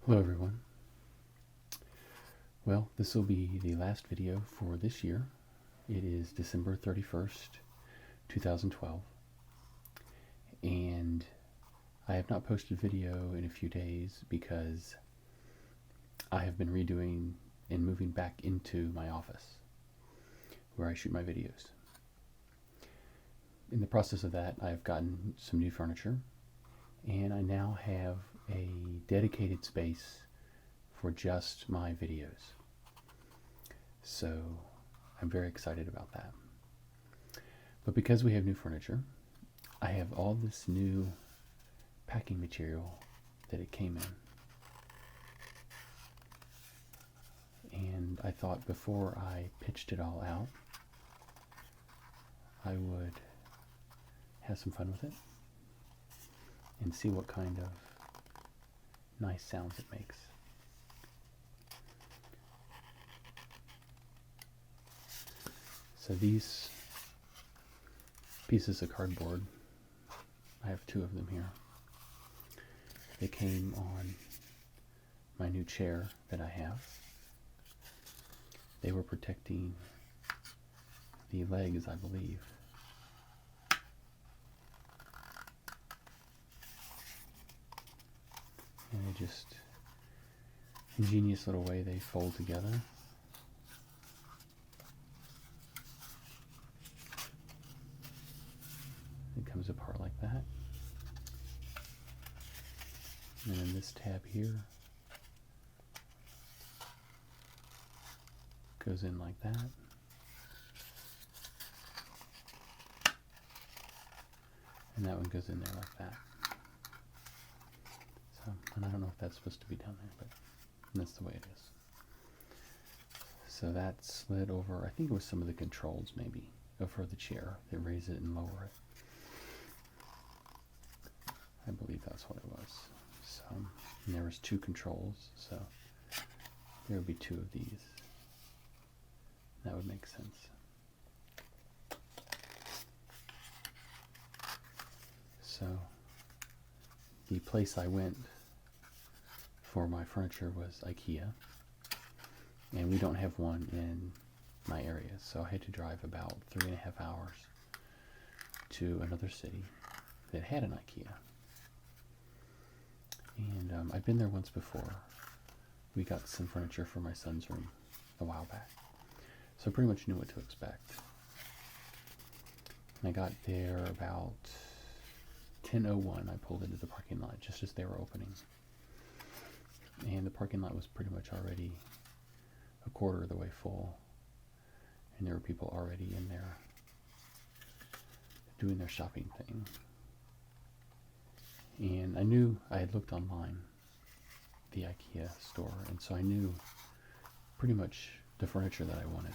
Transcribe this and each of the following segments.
Hello everyone. Well, this will be the last video for this year. It is December 31st, 2012, and I have not posted a video in a few days because I have been redoing and moving back into my office where I shoot my videos. In the process of that, I've gotten some new furniture, and I now have a dedicated space for just my videos. So I'm very excited about that. But because we have new furniture, I have all this new packing material that it came in. And I thought before I pitched it all out, I would have some fun with it and see what kind of nice sounds it makes. So these pieces of cardboard, I have two of them here. They came on my new chair that I have. They were protecting the legs, I believe. And they just, ingenious little way they fold together. It comes apart like that. And then this tab here goes in like that. And that one goes in there like that. So, and I don't know if that's supposed to be down there, but that's the way it is. So that slid over, I think it was some of the controls maybe, for the chair that raise it and lower it. I believe that's what it was. So, and there was two controls, so there would be two of these. That would make sense. So, the place I went for my furniture was IKEA, and we don't have one in my area, so I had to drive about 3.5 hours to another city that had an IKEA. And I've been there once before. We got some furniture for my son's room a while back, so I pretty much knew what to expect. And I got there about 10:01. I pulled into the parking lot just as they were opening. And the parking lot was pretty much already a quarter of the way full. And there were people already in there doing their shopping thing. And I knew, I had looked online, the IKEA store, and so I knew pretty much the furniture that I wanted.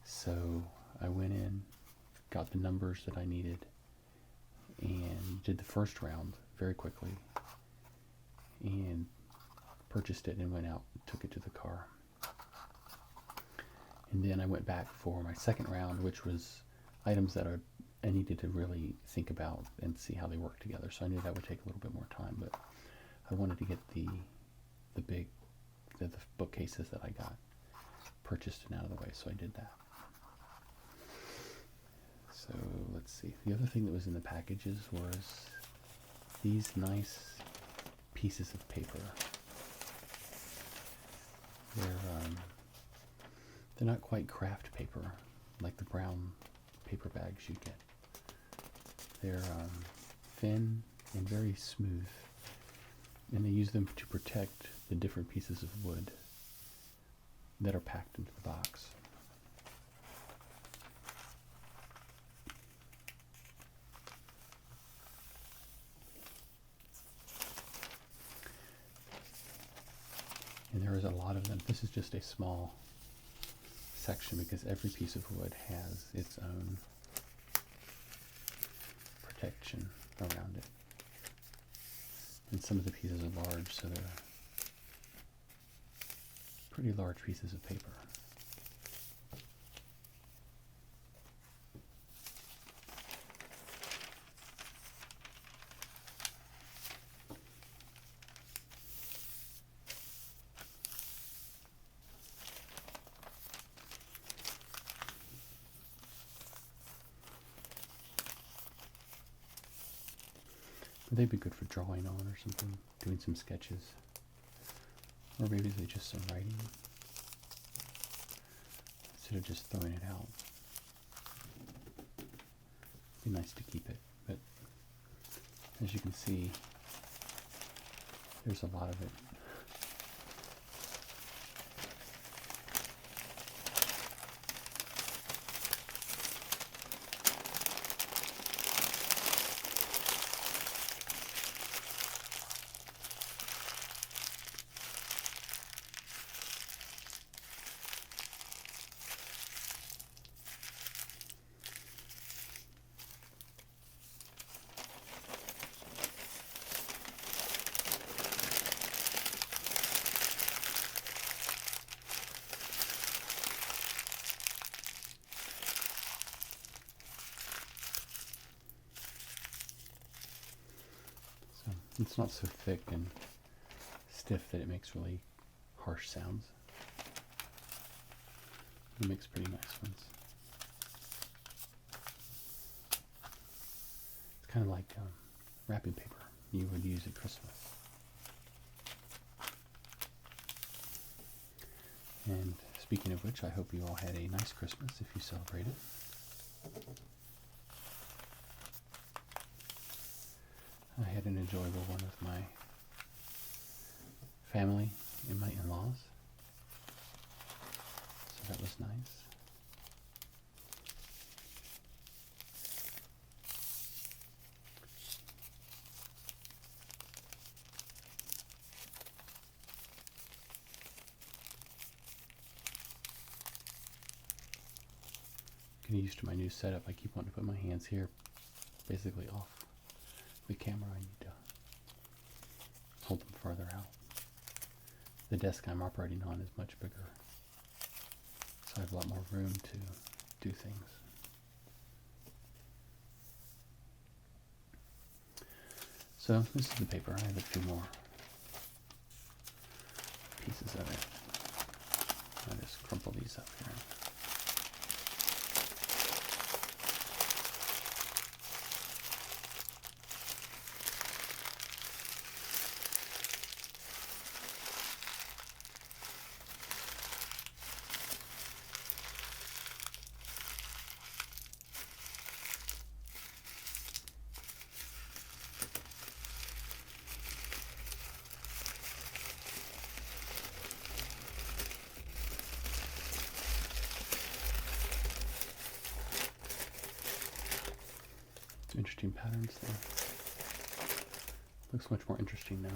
So I went in, got the numbers that I needed, and did the first round very quickly, and purchased it and went out, took it to the car. And then I went back for my second round, which was items that I needed to really think about and see how they work together. So I knew that would take a little bit more time, but I wanted to get the bookcases that I got purchased and out of the way, so I did that. So let's see. The other thing that was in the packages was these nice pieces of paper. They're not quite craft paper like the brown paper bags you get. They're thin and very smooth, and they use them to protect the different pieces of wood that are packed into the box. And there is a lot of them. This is just a small section because every piece of wood has its own protection around it. And some of the pieces are large, so they're pretty large pieces of paper. they'd be good for drawing on or something, doing some sketches. Or maybe they just some writing instead of just throwing it out. It'd be nice to keep it, but as you can see, there's a lot of it. It's not so thick and stiff that it makes really harsh sounds. It makes pretty nice ones. It's kind of like wrapping paper you would use at Christmas. And speaking of which, I hope you all had a nice Christmas if you celebrated. I had an enjoyable one with my family and my in-laws, so that was nice. Getting used to my new setup, I keep wanting to put my hands here, basically off the camera. I need to hold them farther out. The desk I'm operating on is much bigger, so I have a lot more room to do things. So this is the paper. I have a few more pieces of it. I'll just crumple these up here. Interesting patterns there. Looks much more interesting now.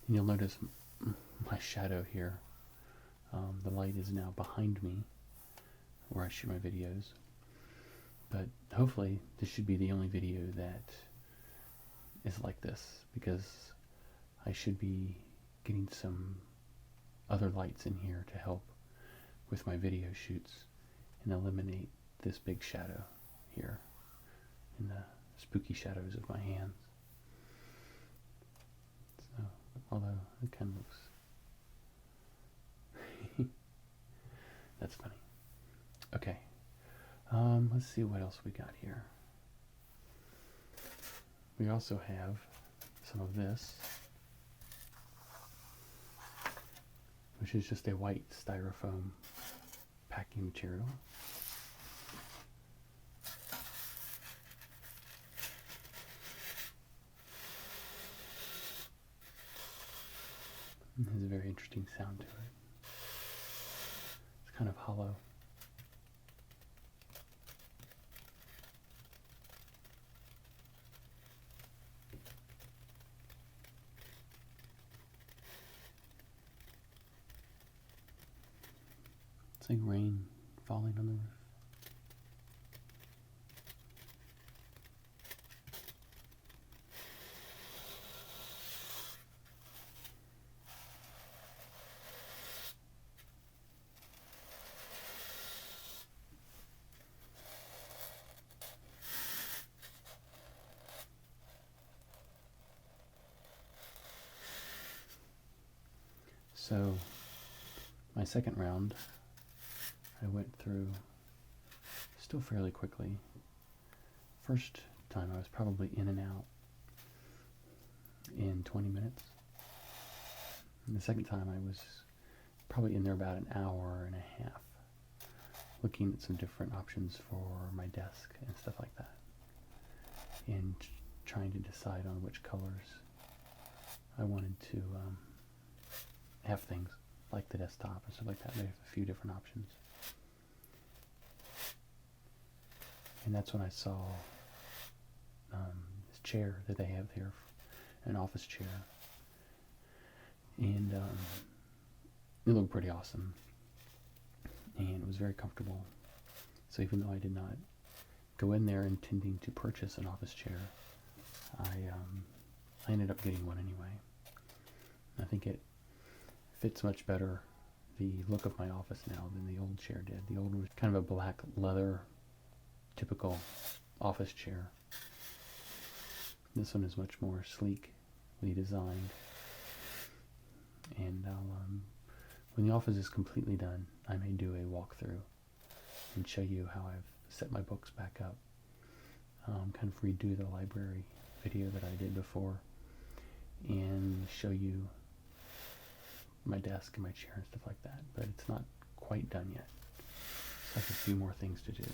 And you'll notice my shadow here. The light is now behind me where I shoot my videos. But hopefully this should be the only video that is like this, because I should be getting some other lights in here to help with my video shoots and eliminate this big shadow here and the spooky shadows of my hands. So, although it kind of looks that's funny. Okay, let's see what else we got here. We also have some of this, which is just a white styrofoam packing material. It has a very interesting sound to it. It's kind of hollow. It's like rain falling on the roof. So my second round, I went through still fairly quickly. First time I was probably in and out in 20 minutes. And the second time I was probably in there about an hour and a half, looking at some different options for my desk and stuff like that, and trying to decide on which colors I wanted to have things like the desktop and stuff like that. They have a few different options. And that's when I saw this chair that they have there, an office chair. And it looked pretty awesome. And it was very comfortable. So even though I did not go in there intending to purchase an office chair, I ended up getting one anyway. I think it fits much better the look of my office now than the old chair did. The old one was kind of a black leather, typical office chair. This one is much more sleekly designed. And when the office is completely done, I may do a walkthrough and show you how I've set my books back up. Kind of redo the library video that I did before and show you my desk and my chair and stuff like that. But it's not quite done yet. So I have a few more things to do.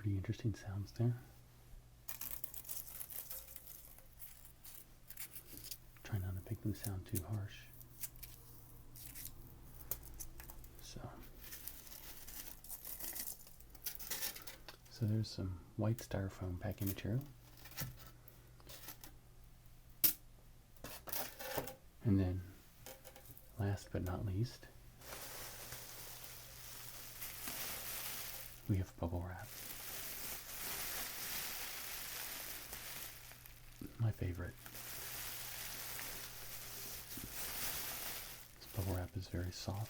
pretty interesting sounds there. Try not to make them sound too harsh. So there's some white styrofoam packing material. And then, last but not least, we have bubble wrap. My favorite. This bubble wrap is very soft.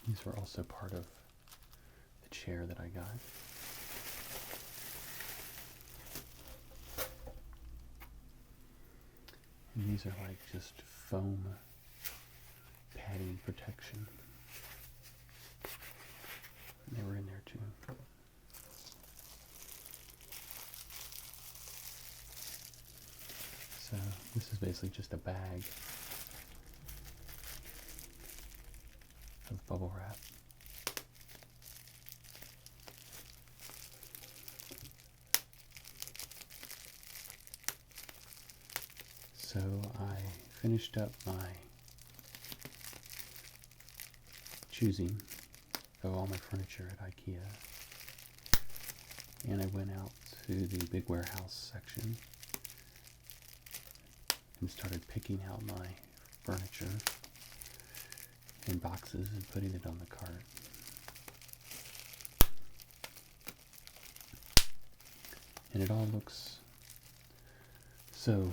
These were also part of the chair that I got. And these are like just foam padding protection. And they were in there too. So this is basically just a bag of bubble wrap. So I finished up my choosing of all my furniture at IKEA, and I went out to the big warehouse section and started picking out my furniture in boxes and putting it on the cart. And it all looks so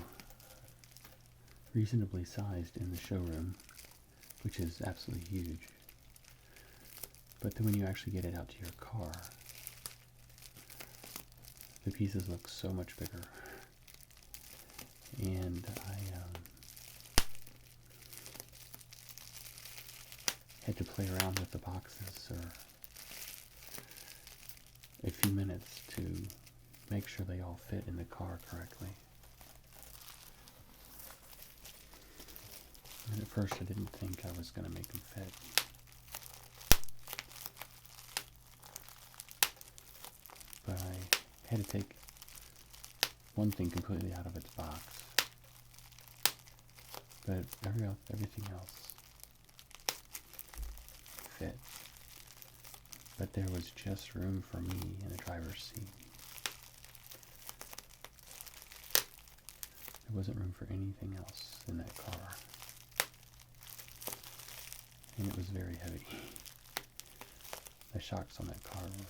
reasonably sized in the showroom, which is absolutely huge. But then when you actually get it out to your car, the pieces look so much bigger. And I had to play around with the boxes for a few minutes to make sure they all fit in the car correctly. And at first I didn't think I was going to make them fit. But I had to take one thing completely out of its box. But everything else fit. But there was just room for me in the driver's seat. There wasn't room for anything else in that car. And it was very heavy. The shocks on that car were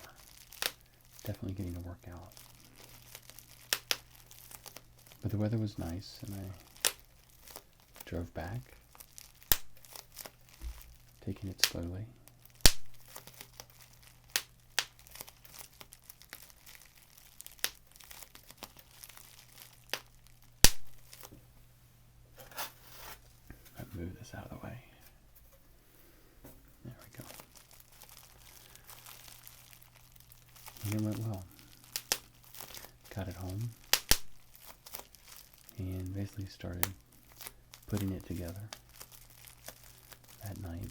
definitely getting to work out. But the weather was nice, and I drove back, taking it slowly. I'll move this out of the way. There we go. And it went well. Got it home and basically started putting it together that night.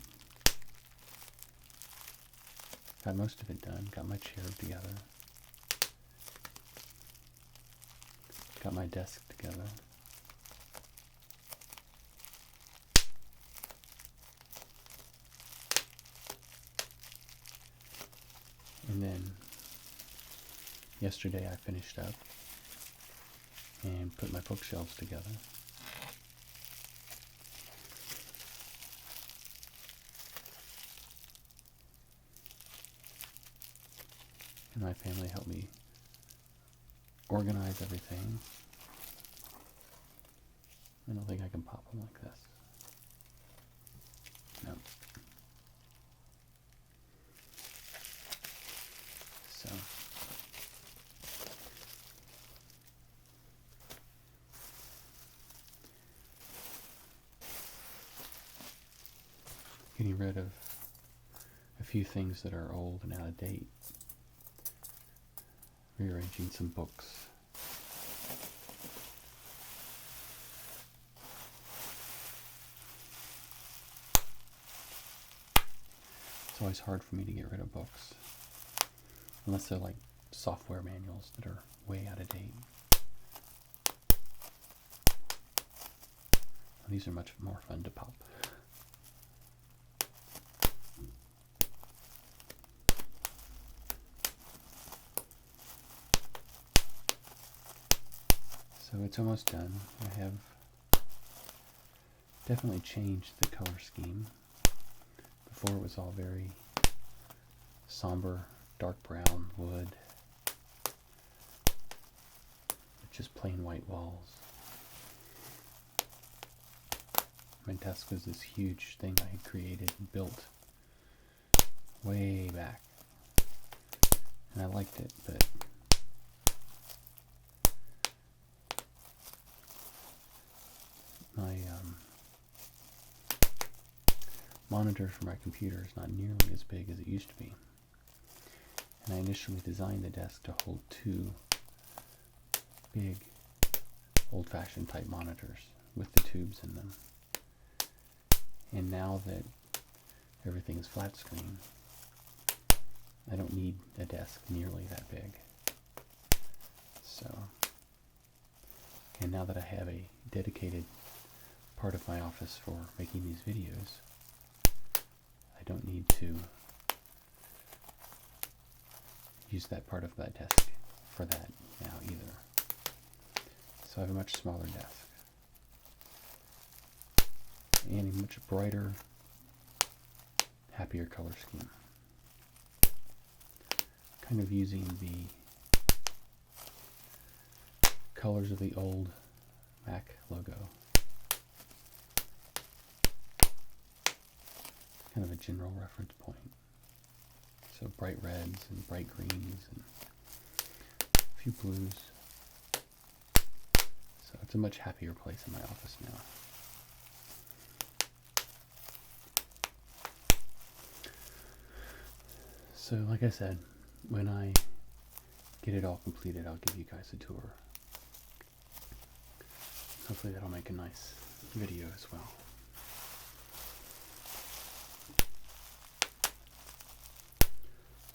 Got most of it done. Got my chair together. Got my desk together. And then yesterday I finished up and put my bookshelves together. And my family helped me organize everything. I don't think I can pop them like this. No. So. Getting rid of a few few things that are old and out of date. Rearranging some books. It's always hard for me to get rid of books, unless they're like software manuals that are way out of date. These are much more fun to pop. So it's almost done. I have definitely changed the color scheme. Before it was all very somber, dark brown wood, with just plain white walls. My desk was this huge thing I had created and built way back, and I liked it, but my monitor for my computer is not nearly as big as it used to be. And I initially designed the desk to hold two big old-fashioned type monitors with the tubes in them. And now that everything is flat screen, I don't need a desk nearly that big. So, and now that I have a dedicated part of my office for making these videos, I don't need to use that part of that desk for that now either. So I have a much smaller desk and a much brighter, happier color scheme. Kind of using the colors of the old Mac logo. Kind of a general reference point. So bright reds and bright greens and a few blues. So it's a much happier place in my office now. So like I said, when I get it all completed, I'll give you guys a tour. Hopefully that'll make a nice video as well.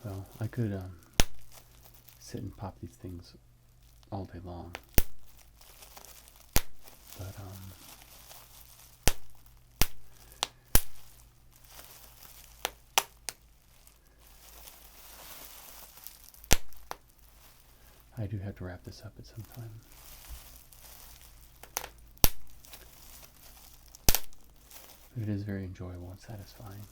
Well, I could sit and pop these things all day long, but I do have to wrap this up at some time. But it is very enjoyable and satisfying.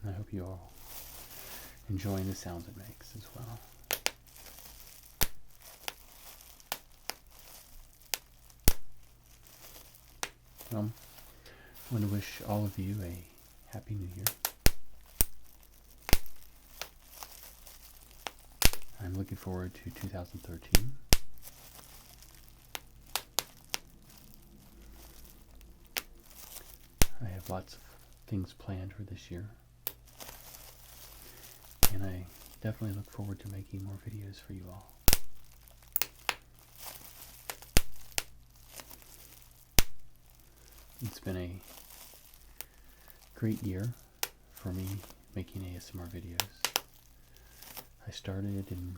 And I hope you all enjoying the sounds it makes as well. I want to wish all of you a Happy New Year. I'm looking forward to 2013. I have lots of things planned for this year. And I definitely look forward to making more videos for you all. It's been a great year for me making ASMR videos. I started in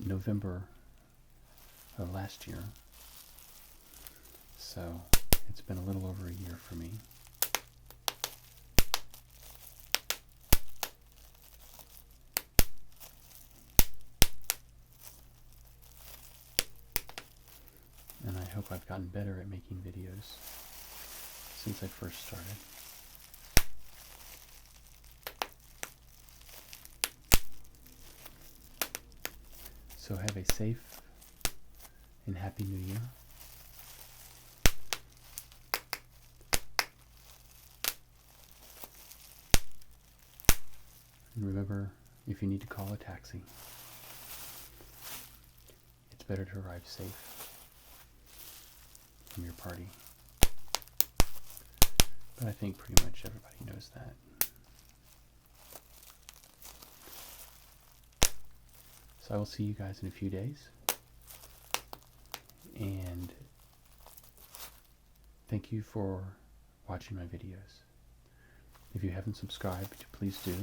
November of last year, so it's been a little over a year for me. And I hope I've gotten better at making videos since I first started. So have a safe and happy New Year. And remember, if you need to call a taxi, it's better to arrive safe from your party. But I think pretty much everybody knows that. So I will see you guys in a few days. And thank you for watching my videos. If you haven't subscribed, please do.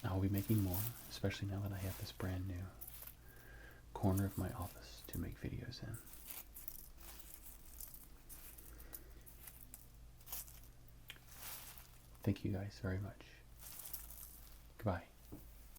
I'll be making more, especially now that I have this brand new corner of my office to make videos in. Thank you guys very much. Goodbye.